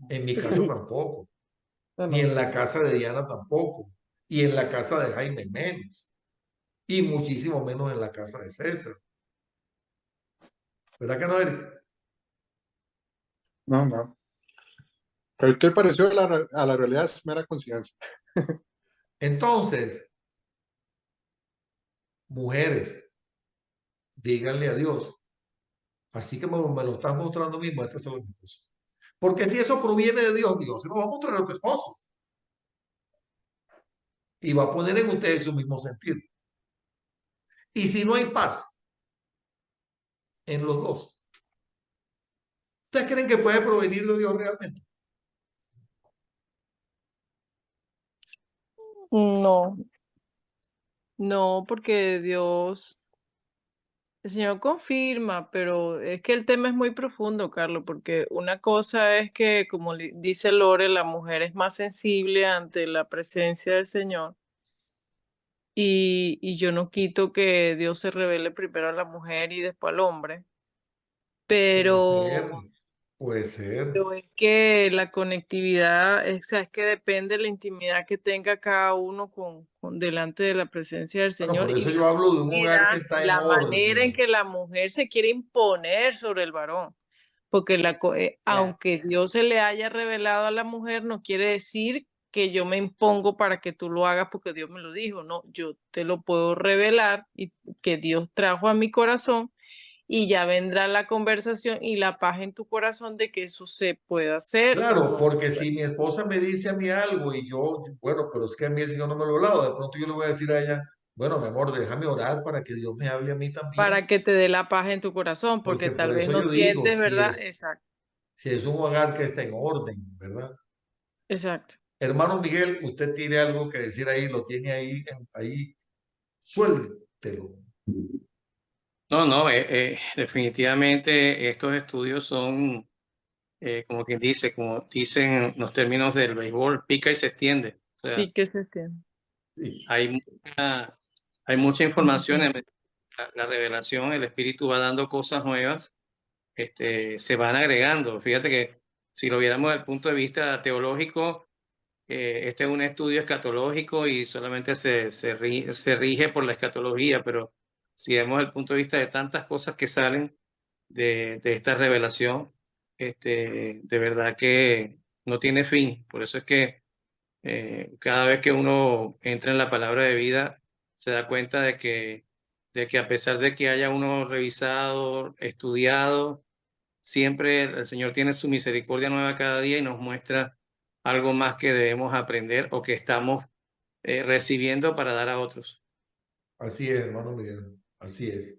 En mi casa tampoco. no, Ni no, en la casa de Diana tampoco. Y en la casa de Jaime menos. Y muchísimo menos en la casa de César. ¿Verdad que no, Eric? no, no. Cualquier parecido a la realidad es mera coincidencia. Entonces, mujeres, díganle a Dios, así que me lo estás mostrando mismo, este es mi esposo. Porque si eso proviene de Dios, Dios se lo va a mostrar a tu esposo. Y va a poner en ustedes su mismo sentido. Y si no hay paz en los dos, ¿ustedes creen que puede provenir de Dios realmente? No, no, porque Dios, el Señor confirma, pero es que el tema es muy profundo, Carlos, porque una cosa es que, como dice Lore, la mujer es más sensible ante la presencia del Señor. Y yo no quito que Dios se revele primero a la mujer y después al hombre, Puede ser, pero Puede ser. Pero es que la conectividad, o sea, es que depende de la intimidad que tenga cada uno con delante de la presencia del Bueno, Señor por y eso yo hablo de un hogar que está en la manera en orden. que la mujer se quiere imponer sobre el varón. Porque aunque Dios se le haya revelado a la mujer, no quiere decir que yo me impongo para que tú lo hagas porque Dios me lo dijo. No, yo te lo puedo revelar y que Dios trajo a mi corazón y ya vendrá la conversación y la paz en tu corazón de que eso se pueda hacer o Claro, no se porque pueda. si mi esposa me dice a mí algo y yo, bueno, pero es que a mí el Señor no me lo ha hablado, de pronto yo le voy a decir a ella, bueno, mi amor, déjame orar para que Dios me hable a mí también, Para que te dé la paz en tu corazón, porque porque por tal vez eso no yo digo, sientes, ¿verdad? Exacto, si es un hogar que está en orden, ¿verdad? exacto. Hermano Miguel, usted tiene algo que decir ahí, lo tiene ahí, ahí, suéltelo. No, no, definitivamente estos estudios son, como quien dice, como dicen los términos del béisbol, pica y se extiende. O sea, Y que se entienda. Sí. hay mucha información, la revelación, el Espíritu va dando cosas nuevas, se van agregando. Fíjate que si lo viéramos desde el punto de vista teológico, este es un estudio escatológico y solamente se rige por la escatología, pero si vemos el punto de vista de tantas cosas que salen de esta revelación, de verdad que no tiene fin. Por eso es que cada vez que uno entra en la palabra de vida, se da cuenta de que a pesar de que haya uno revisado, estudiado, siempre el Señor tiene su misericordia nueva cada día y nos muestra algo más que debemos aprender o que estamos recibiendo para dar a otros. Así es, hermano Miguel, así es.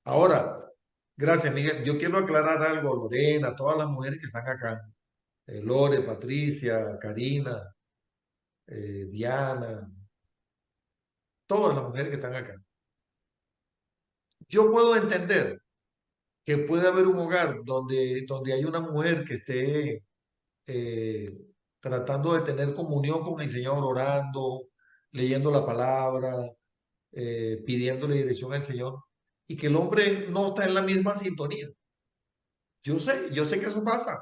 Ahora, gracias, Miguel. Yo quiero aclarar algo, Lorena, todas las mujeres que están acá, Lore, Patricia, Karina, Diana, todas las mujeres que están acá. Yo puedo entender que puede haber un hogar donde hay una mujer que esté eh, tratando de tener comunión con el Señor, orando, leyendo la palabra, pidiéndole dirección al Señor, y que el hombre no está en la misma sintonía. Yo sé que eso pasa.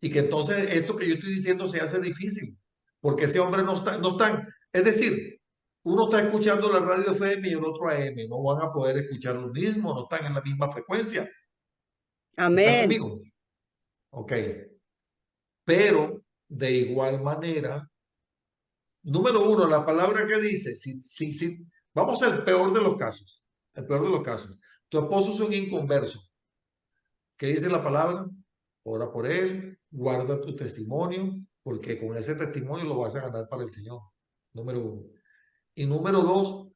Y que entonces esto que yo estoy diciendo se hace difícil, porque ese hombre no están, es decir, uno está escuchando la radio FM y el otro AM, no van a poder escuchar lo mismo, no están en la misma frecuencia. ¿Está Amén. conmigo? Ok. Pero de igual manera, número uno, la palabra que dice, vamos al peor de los casos, el peor de los casos. Tu esposo es un inconverso. ¿Qué dice la palabra? Ora por él, guarda tu testimonio, porque con ese testimonio lo vas a ganar para el Señor. Número uno. Y número dos,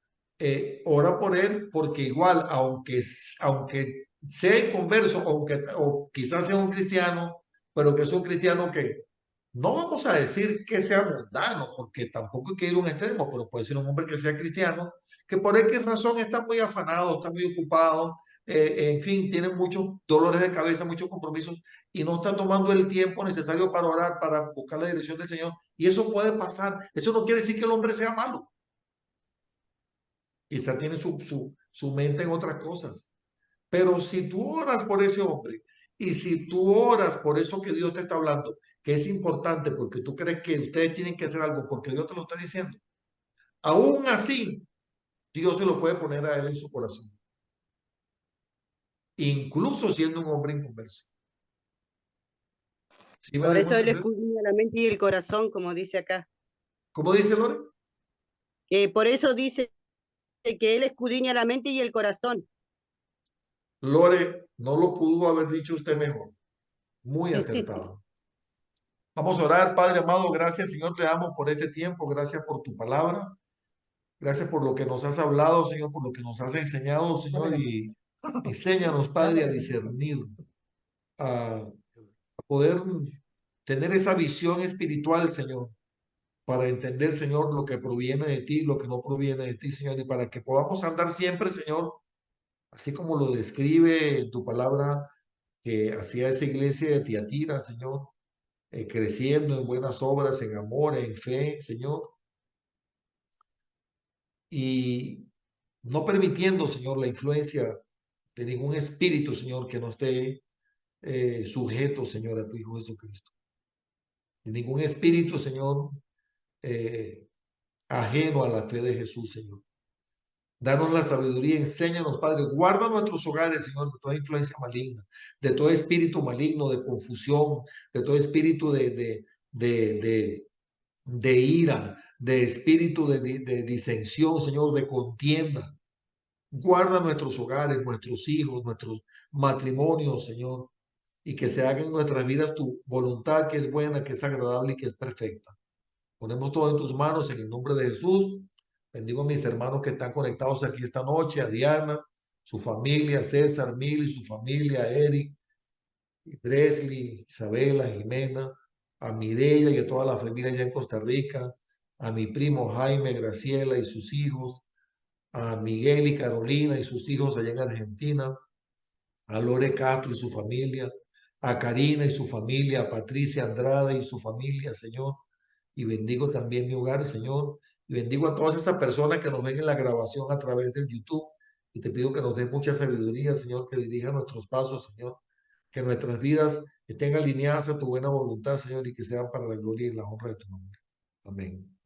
ora por él, porque igual, aunque sea inconverso, o quizás sea un cristiano, pero que es un cristiano que no vamos a decir que sea mundano, porque tampoco hay que ir a un extremo, pero puede ser un hombre que sea cristiano, que por X razón está muy afanado, está muy ocupado, en fin, tiene muchos dolores de cabeza, muchos compromisos y no está tomando el tiempo necesario para orar, para buscar la dirección del Señor. Y eso puede pasar. Eso no quiere decir que el hombre sea malo. Quizá tiene su mente en otras cosas. Pero si tú oras por ese hombre y si tú oras por eso que Dios te está hablando, que es importante porque tú crees que ustedes tienen que hacer algo porque Dios te lo está diciendo, aún así, Dios se lo puede poner a él en su corazón, incluso siendo un hombre inconverso. ¿Sí me Por dejo eso él entender? escudriña la mente y el corazón, como dice acá. ¿Cómo dice Lore? Que por eso dice que él escudriña la mente y el corazón. Lore, no lo pudo haber dicho usted mejor. Muy acertado. Vamos a orar, Padre amado, gracias Señor, te amo por este tiempo, gracias por tu palabra. Gracias por lo que nos has hablado, Señor, por lo que nos has enseñado, Señor, y enséñanos, Padre, a discernir, a poder tener esa visión espiritual, Señor, para entender, Señor, lo que proviene de ti, lo que no proviene de ti, Señor, y para que podamos andar siempre, Señor, así como lo describe tu palabra, que hacía esa iglesia de Tiatira, Señor, creciendo en buenas obras, en amor, en fe, Señor, y no permitiendo, Señor, la influencia de ningún espíritu, Señor, que no esté sujetos, Señor, a tu Hijo Jesucristo. Y ningún espíritu, Señor, ajeno a la fe de Jesús, Señor. Danos la sabiduría, enséñanos, Padre. Guarda nuestros hogares, Señor, de toda influencia maligna, de todo espíritu maligno, de confusión, de todo espíritu de ira, de espíritu de disensión, Señor, de contienda. Guarda nuestros hogares, nuestros hijos, nuestros matrimonios, Señor, y que se haga en nuestras vidas tu voluntad, que es buena, que es agradable y que es perfecta. Ponemos todo en tus manos en el nombre de Jesús. Bendigo a mis hermanos que están conectados aquí esta noche, a Diana, su familia, César, Mil y su familia, Eric, Dresley, Isabela, Jimena, a Mireya y a toda la familia allá en Costa Rica, a mi primo Jaime, Graciela y sus hijos, a Miguel y Carolina y sus hijos allá en Argentina, a Lore Castro y su familia, a Karina y su familia, a Patricia Andrade y su familia, Señor. Y bendigo también mi hogar, Señor. Y bendigo a todas esas personas que nos ven en la grabación a través del YouTube. Y te pido que nos des mucha sabiduría, Señor, que dirija nuestros pasos, Señor. Que nuestras vidas estén alineadas a tu buena voluntad, Señor, y que sean para la gloria y la honra de tu nombre. Amén.